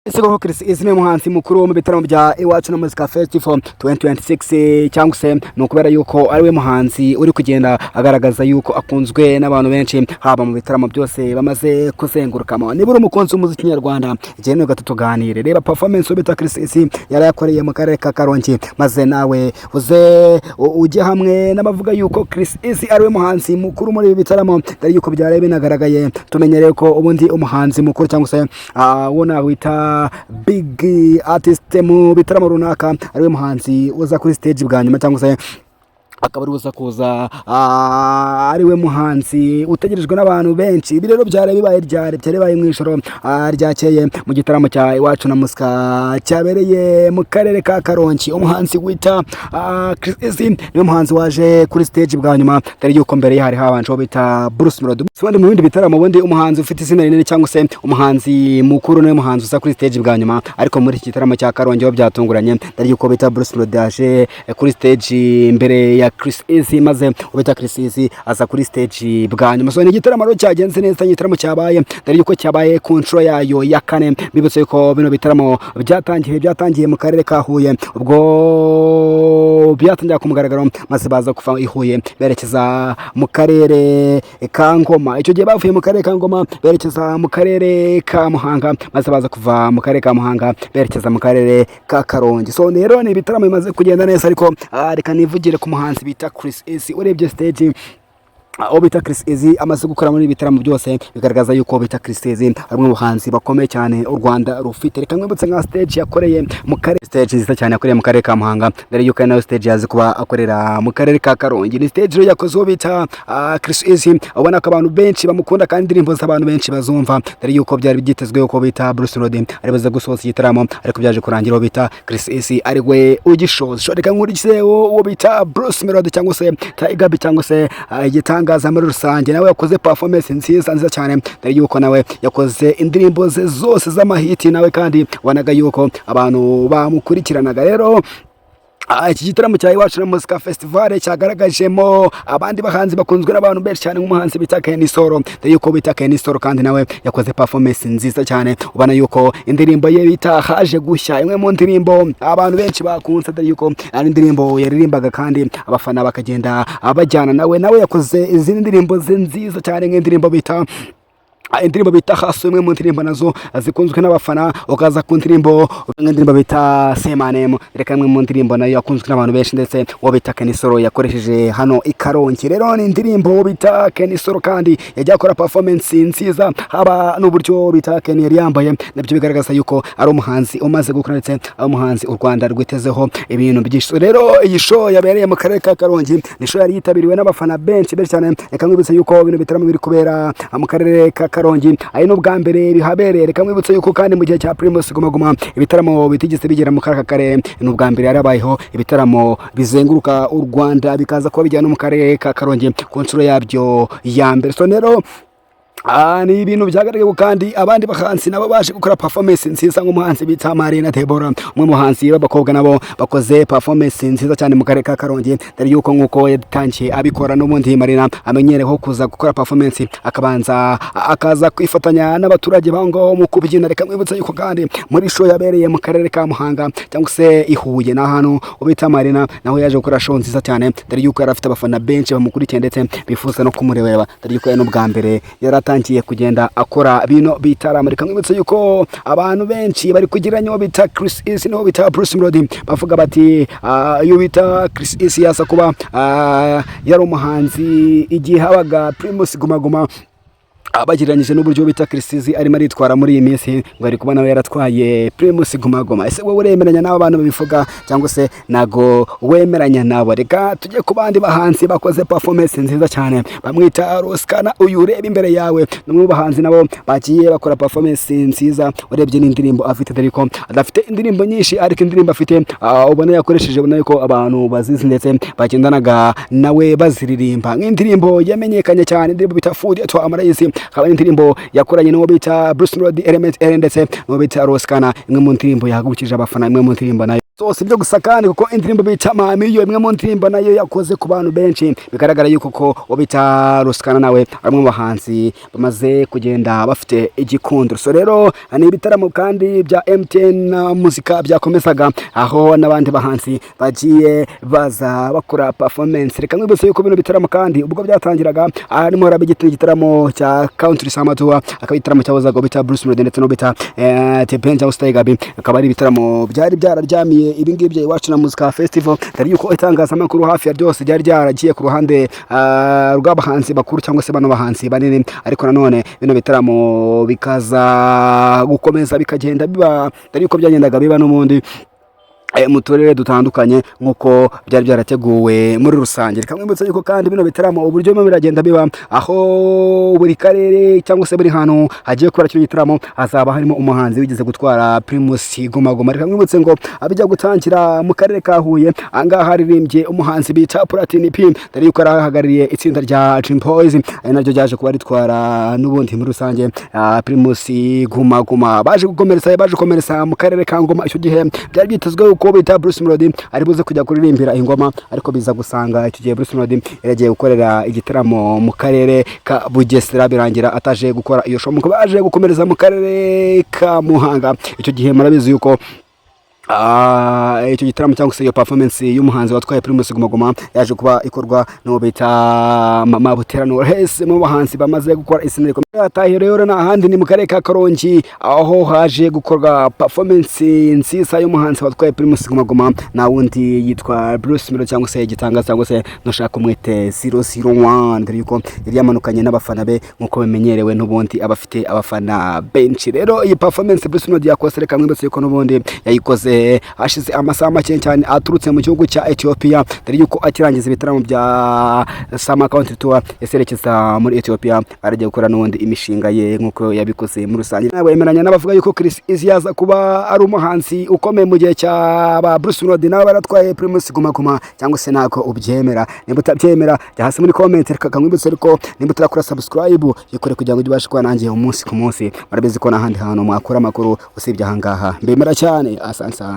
Ese koko Chris izine muhanzi mukuru mu bitaramo bya Iwacu na Muzika Festival 2026 cyangwa se no kubera yuko ari we muhanzi uri kugenda agaragaza yuko akunzwe n'abantu benshi haba mu bitaramo byose bamaze kuzengurukamo. Nibura umukunzi w'umuziki nyarwanda igene gatatuganire reba performance ubita Chris yari yakoreye mu karere ka Karongi maze nawe uze ujye hamwe n'abavuga yuko Chris ari we muhanzi mukuru muri ibi bitaramo dari yuko byaraye binagaragaye. Tumenyereye ko ubundi umuhanzi mukuru cyangwa se wona wita big artist mu bitaramo runaka ari we muhanzi uza kuri stage bwa nyuma cyangwa se akaba ari uza kuza ari we muhanzi utegerejwe n'abantu benshi. Ibi rero byari bibaye mu ijoro ryakeye mu gitaramo cya Iwacu na Muzika cyabereye mu karere ka Karongi. Umuhanzi wita Chris niwe muhanzi waje kuri stage bwa nyuma dore yuko mbere hari habanje bita Bruce Melody. Sondi mu bindi bitaramo bundi umuhanzi ufite izina rinini cyangwa se umuhanzi mukuru niwe muhanzi uza kuri stage bwa nyuma, ariko muri iki gitaramo cya Karongi ho byatunguranye dore yuko bita Bruce Melody yaje kuri stage mbere ya Chris maze ubita Chris aza kuri stage bwa nyuma. So ni igitaramo rero cyagenze neza, igitaramo cyabaye dore yuko cyabaye ku nshuro yayo ya kane. Bibutse ko bino bitaramo byatangiye mu karere ka Huye, ubwo byatangiye ku mugaragaro maze baza kuva i Huye berekeza mu karere ka Ngoma. Icyo gihe bavuye mu karere ka Ngoma berekeza mu karere ka Muhanga maze baza kuva mu karere ka Muhanga berekeza mu karere ka Karongi. So rero ni ibitaramo bimaze kugenda neza, ariko reka nivugire ku muhanzi bita Chris urebye stage bita Chris amaze gukora muri bitaramo byose bigaragaza yuko bita Chris ari mu buhanzi bakomeye cyane u Rwanda rufite. Reka mwibutse nka stage yakoreye mu karere, stage nziza cyane yakoreye mu karere ka Muhanga dore yuko nayo stage yazi kuba akorera mu karere ka Karongi. Ni stage rero yakoze bita Chris ubona ko abantu benshi bamukunda kandi indirimbo z'abantu benshi bazumva dore yuko byari byitezwe yuko bita Bruce Melody ari baza gusoza igitaramo, ariko byaje kurangira bita Chris ari we ugishoza. Reka nkurikize uwo bita Bruce Melody cyangwa se Tiger cyangwa se igitanga muri rusange nawe yakoze performance nziza cyane dore yuko nawe yakoze indirimbo ze zose z'amahiti nawe kandi wanaga yuko abantu bamukurikiranaga. Rero iki gitaramo cya Iwacu na Muzika Festival cyagaragajemo abandi bahanzi bakunzwe n'abantu benshi cyane nk'umuhanzi bita Kenisoro dore yuko bita Kenisoro kandi nawe yakoze performance nziza cyane. Ubona yuko indirimbo ye bita haje gushya imwe mu ndirimbo abantu benshi bakunze dore yuko ari indirimbo yaririmbaga kandi abafana bakagenda abajyana nawe yakoze izindi ndirimbo ze nziza cyane nk'indirimbo bita haso imwe mu ndirimbo nazo zikunzwe n'abafana, ukaza ku ndirimbo bita Semanemo reka imwe mu ndirimbo nayo yakunzwe n'abantu benshi ndetse uwo bita Kenisoro yakoresheje hano i Karongi. Rero ni indirimbo bita Kenisoro kandi yajya akora performance nziza, haba n'uburyo bita Ken yari yambaye nabyo bigaragaza yuko ari umuhanzi umaze gukora ndetse ari umuhanzi u Rwanda rwitezeho ibintu byinshi. Rero iyi show yabereye mu karere ka Karongi ni show yari yitabiriwe n'abafana benshi cyane. Reka mwibutse yuko bino bitaramo biri kubera mu karere ka Karongi ari no bwa mbere bihabereye. Reka mwibutse yuko kandi mu gihe cya Primus Guma ibitaramo bitigeze bigera mu karere no bwa mbere yarabayeho ibitaramo bizenguruka u Rwanda bikaza kuba bijyana mu karere ka Karongi ku nshuro yabyo ya mbere. So rero ni ibintu byagaragaye kandi abandi bahanzi nabo baje gukora performance nziza nk'umuhanzi bita Marina Deborah, umwe muhanzi b'abakobwa nabo bakoze performance nziza cyane mu karere ka Karongi dore yuko nkuko yatangiye abikora n'ubundi Marina amenyereho kuza gukora performance akaza kwifatanya n'abaturage bango mu kubyina. Reka mwibutse yuko kandi muri show yabereye mu karere ka Muhanga cyangwa se i Huye na hano ubita Marina naho yaje gukora show nziza cyane dore yuko yari afite abafana benshi bamukurikiye ndetse bifuza no kumureba dore yuko no bwa mbere yaratangiye kugenda akora bino bitaramo. Reka mwibutse yuko abantu benshi bari kugiranyo bita Chris no bita Bruce Melody bavuga bati iyo bita Chris yasa kuba yari umuhanzi igihe habaga Primus Guma abagiranyije n'uburyo bita Chris arimo aritwara muri iyi minsi ngo ari kubona yaratwaye Primus Guma. Ese wowe uremeranya n'abo bantu babivuga cyangwa se nago wemeranya nabo? Reka tujye ku bandi bahanzi bakoze performance nziza cyane bamwita Roskana. Uyu ureba imbere yawe n'umwe bahanzi nabo bagiye bakora performance nziza. Urebye n'indirimbo afite dore ko adafite indirimbo nyinshi, ariko indirimbo afite ubona yakoresheje ubona ko abantu bazizi ndetse bagendanaga nawe baziririmba nk'indirimbo yamenyekanye cyane indirimbo bita Food to Amarayisi, haba indirimbo yakoranye n'uwo bita Bruce Melody Element ndetse n'uwo bita Roskana, imwe mu ndirimbo yahagurukije abafana, imwe mu ndirimbo nayo zose byo gusa kandi kuko indirimbo bita Mamiyo imwe mu ndirimbo nayo yakoze ku bantu benshi bigaragara yuko ko ubita Ruskana nawe ari mu bahanzi bamaze kugenda bafite igikundiro. So rero ni ibitaramo kandi bya MTN muzika byakomezaga aho n'abandi bahanzi bagiye baza bakora performance. Reka mwibutse yuko bino bitaramo kandi ubwo byatangiraga harimo harabigita igitaramo cya Country Samatua akabitaramo cyahozaga bita Bruce Melody ndetse no bita Tepenja Ustayigabi akaba ari ibitaramo byari byararyamiye ibingibi iwacu na muzika festival dari yuko itangazamakuru hafi ya byose byari byaragiye ku ruhande rw'abahanzi bakuru cyangwa se bano bahanzi banini, ariko nanone bino bitaramo bikaza gukomeza bikagenda biba dari yuko byagendaga biba n'umundi mu turere dutandukanye nkuko byari byarateguwe muri rusange. Reka mwibutse yuko kandi bino bitaramo uburyo bimwe biragenda biba aho buri karere cyangwa se buri hantu hagiye kubera cyo gitaramo hazaba harimo umuhanzi wigeze gutwara Primus Guma Guma. Reka mwibutse ngo abijya gutangira mu karere ka Huye angaha haririmbye umuhanzi bita Platini P dore yuko arahagarariye itsinda rya Dream Boys ari naryo ryaje kuba ritwara n'ubundi muri rusange Primus Guma Guma baje gukomeretsa mu karere ka Ngoma. Icyo gihe byari byitezwe ko bita Bruce Melody ari buze kujya kuririmbira ingoma, ariko biza gusanga icyo gihe Bruce Melody yagiye gukorera igitaramo mu karere ka Bugesera birangira ataje gukora iyo show, muko baje gukomereza mu karere ka Muhanga. Icyo gihe murabizi yuko icyo gitaramo cyangwa se iyo performance y'umuhanzi watwaye Primus Guma Guma yaje kuba ikorwa no bita Mama Buterano hese mu bahanzi bamaze gukora isinire atahe. Rero na handi ni mu karere ka Karongi aho haje gukorwa performance nziza y'umuhanzi watwaye Primus Guma Guma na wundi yitwa Bruce Melody cyangwa se igitangaza cyangwa se noshaka umwete 001 dore yuko yari yamanukanye n'abafana be nkuko bimenyerewe n'ubundi abafite abafana benshi. Rero iyi performance Bruce Melody yakoze reka mwibutse yuko n'ubundi yayikoze hashize amasaha make cyane aturutse mu gihugu cya Ethiopia dore yuko akirangiza ibitaramo bya Summer Country Tour yaserekeza muri Ethiopia aragiye gukora n'ubundi imishinga ye nkuko yabikoze muri rusange. Nabo yemeranya n'abavuga yuko Chris Easy yaza kuba ari umuhanzi ukomeye mu gihe cya ba Bruce Melody nabo baratwaye Primus Guma Guma cyangwa se nako ubyemera. Nimba utabyemera jya hasi muri comment reka kamwibutse ariko nimba utarakora subscribe yikore kugira ngo ubashe kuba nanjye umunsi ku munsi. Murabizi ko n'ahandi hantu mwakora amakuru usibye ahangaha mbemera cyane. Asante.